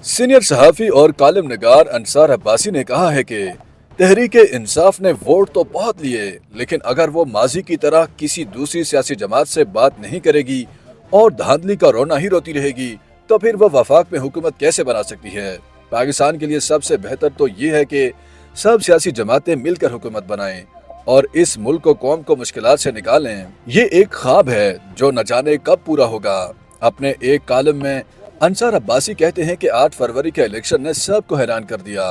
Senior सहाफ़ी और कालम नगार अंसार अब्बासी ने कहा है कि तहरीक इंसाफ ने वोट तो बहुत लिए, लेकिन अगर वो माजी की तरह किसी दूसरी सियासी जमात से बात नहीं करेगी और धांधली का रोना ही रोती रहेगी तो फिर वो वफाक में हुकूमत कैसे बना सकती है। पाकिस्तान के लिए सबसे बेहतर तो ये है कि सब सियासी जमातें मिलकर हुकूमत बनाएं और इस मुल्क को कौम को मुश्किलात से निकालें। ये एक ख्वाब है जो न जाने कब पूरा होगा। अपने एक कालम में अंसार अब्बासी कहते हैं कि 8 फरवरी के इलेक्शन ने सबको हैरान कर दिया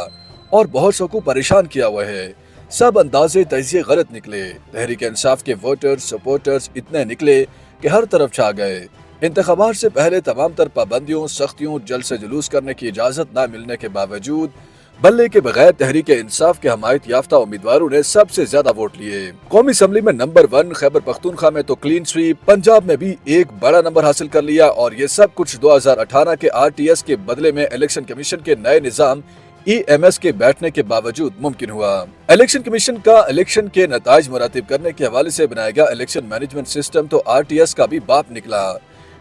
और बहुत सौ को परेशान किया हुआ है। सब अंदाजे तजिए गलत निकले। तहरीक इंसाफ के वोटर्स सपोर्टर्स इतने निकले कि हर तरफ छा गए। इंतखाबात से पहले तमाम तर पाबंदियों सख्तियों जलसे जुलूस करने की इजाज़त न मिलने के बावजूद बल्ले के बगैर तहरीक इंसाफ के हमायत याफ्ता उम्मीदवारों ने सबसे ज्यादा वोट लिए। कौमी असम्बली में नंबर 1 खैबर पख्तूनख्वा में तो क्लीन स्वीप, पंजाब में भी एक बड़ा नंबर हासिल कर लिया और ये सब कुछ 2018 के RTS के बदले में इलेक्शन कमीशन के नए निज़ाम EMS के बैठने के बावजूद मुमकिन हुआ। इलेक्शन कमीशन का इलेक्शन के नताइज मुरातिब करने के हवाले से बनाया गया इलेक्शन मैनेजमेंट सिस्टम तो RTS का भी बाप निकला।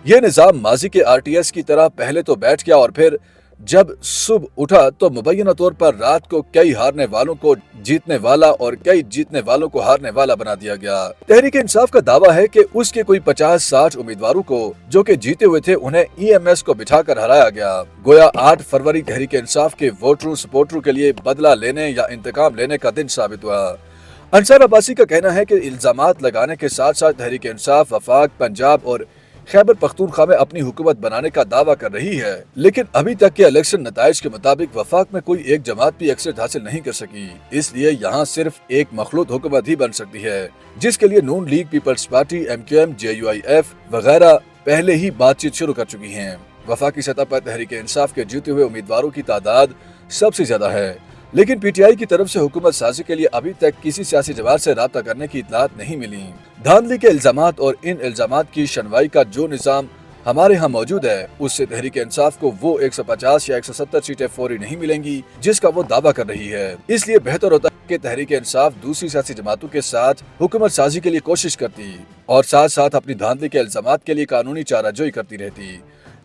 ये निज़ाम माजी के RTS की तरह पहले तो बैठ गया और फिर जब सुबह उठा तो मुबैना तौर पर रात को कई हारने वालों को जीतने वाला और कई जीतने वालों को हारने वाला बना दिया गया। तहरीक इंसाफ का दावा है कि उसके कोई 50-60 उम्मीदवारों को जो कि जीते हुए थे उन्हें EMS को बिठाकर हराया गया। गोया 8 फरवरी तहरीक इंसाफ के वोटरों सपोर्टरों के लिए बदला लेने या इंतकाम लेने का दिन साबित हुआ। अंसार अब्बासी का कहना है कि इल्जामात लगाने के साथ साथ तहरीक इंसाफ वफाक, पंजाब और खैबर पख्तूनख्वा में अपनी हुकूमत बनाने का दावा कर रही है, लेकिन अभी तक के इलेक्शन नताइज के मुताबिक वफाक में कोई एक जमात भी अक्सरियत हासिल नहीं कर सकी। इसलिए यहाँ सिर्फ एक मखलूत हुकूमत ही बन सकती है, जिसके लिए Noon league, people's party, MQM, JUIF वगैरह पहले ही बातचीत शुरू कर चुकी हैं। वफाकी सतह पर तहरीक इंसाफ के जीते हुए उम्मीदवारों की तादाद सबसे ज्यादा है, लेकिन PTI की तरफ से हुकूमत साजी के लिए अभी तक किसी सियासी जमात से राब्ता करने की इतलात नहीं मिली। धांधली के इल्जामात और इन इल्जामात की शनवाई का जो निज़ाम हमारे यहाँ मौजूद है, उससे तहरीक इंसाफ को वो 150 या 170 सीटें फौरी नहीं मिलेंगी जिसका वो दावा कर रही है। इसलिए बेहतर होता है कि तहरीक इंसाफ दूसरी सियासी जमातों के साथ हुकूमत साजी के लिए कोशिश करती और साथ साथ अपनी धांधली के इल्जामात के लिए कानूनी चाराजोई करती रहती।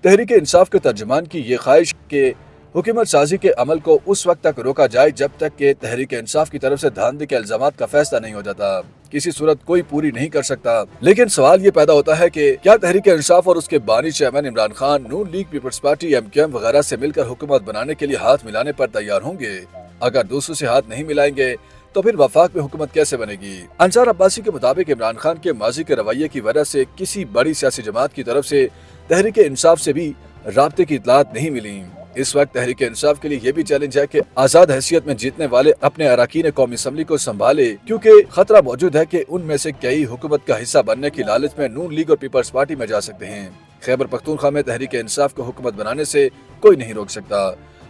तहरीक इंसाफ के तर्जुमान की ये ख्वाहिश के हुकूमत साजी के अमल को उस वक्त तक रोका जाए जब तक कि तहरीक इंसाफ की तरफ से धांधली के इल्जामात का फैसला नहीं हो जाता। किसी सूरत कोई पूरी नहीं कर सकता, लेकिन सवाल ये पैदा होता है कि क्या तहरीक इंसाफ और उसके बानी चेयरमैन इमरान खान नून लीग, पीपल्स पार्टी, MQM वगैरह से मिलकर हुकूमत बनाने के लिए हाथ मिलाने पर तैयार होंगे? अगर दूसरों से हाथ नहीं मिलाएंगे तो फिर वफाक में हुकूमत कैसे बनेगी? अंसार अब्बासी के मुताबिक इमरान खान के माजी के रवैये की वजह से किसी बड़ी सियासी जमात की तरफ से तहरीक इंसाफ से भी राब्ते की इतलात नहीं मिली। इस वक्त तहरीक इंसाफ के लिए ये भी चैलेंज है कि आजाद हैसियत में जीतने वाले अपने अरकान कौमी असम्बली को संभाले, क्योंकि खतरा मौजूद है कि उनमें से कई हुकूमत का हिस्सा बनने की लालच में नून लीग और पीपल्स पार्टी में जा सकते हैं। खैबर पख्तूनख्वा में तहरीक इंसाफ को हुकूमत बनाने से कोई नहीं रोक सकता।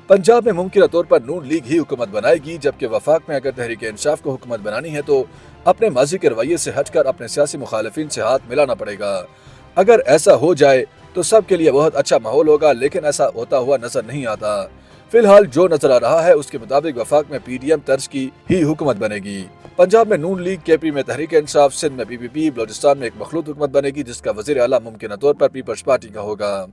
पंजाब में मुमकिन तौर पर नून लीग ही हुकूमत बनाएगी, जबकि वफाक में अगर तहरीक इंसाफ को हुकूमत बनानी है तो अपने माजी के रवैये से हटकर अपने सियासी मुखालिफिन से हाथ मिलाना पड़ेगा। अगर ऐसा हो जाए तो सबके लिए बहुत अच्छा माहौल होगा, लेकिन ऐसा होता हुआ नजर नहीं आता। फिलहाल जो नजर आ रहा है उसके मुताबिक वफाक में PDM तर्ज की ही हुकूमत बनेगी। पंजाब में नून लीग, KP में तहरीक इंसाफ, सिंध में PPP, बलूचिस्तान में एक मखलूत हुकूमत बनेगी जिसका वजीर आला मुमकिन तौर पर पीपल्स पार्टी का होगा।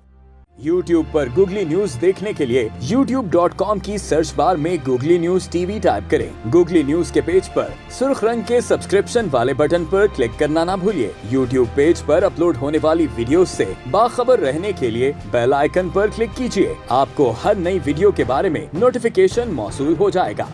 YouTube पर गूगली न्यूज देखने के लिए youtube.com की सर्च बार में गूगली न्यूज TV टाइप करें। गूगली न्यूज के पेज पर सुर्ख रंग के सब्सक्रिप्शन वाले बटन पर क्लिक करना ना भूलिए। YouTube पेज पर अपलोड होने वाली वीडियोस से बाखबर रहने के लिए बेल आइकन पर क्लिक कीजिए। आपको हर नई वीडियो के बारे में नोटिफिकेशन मौसूल हो जाएगा।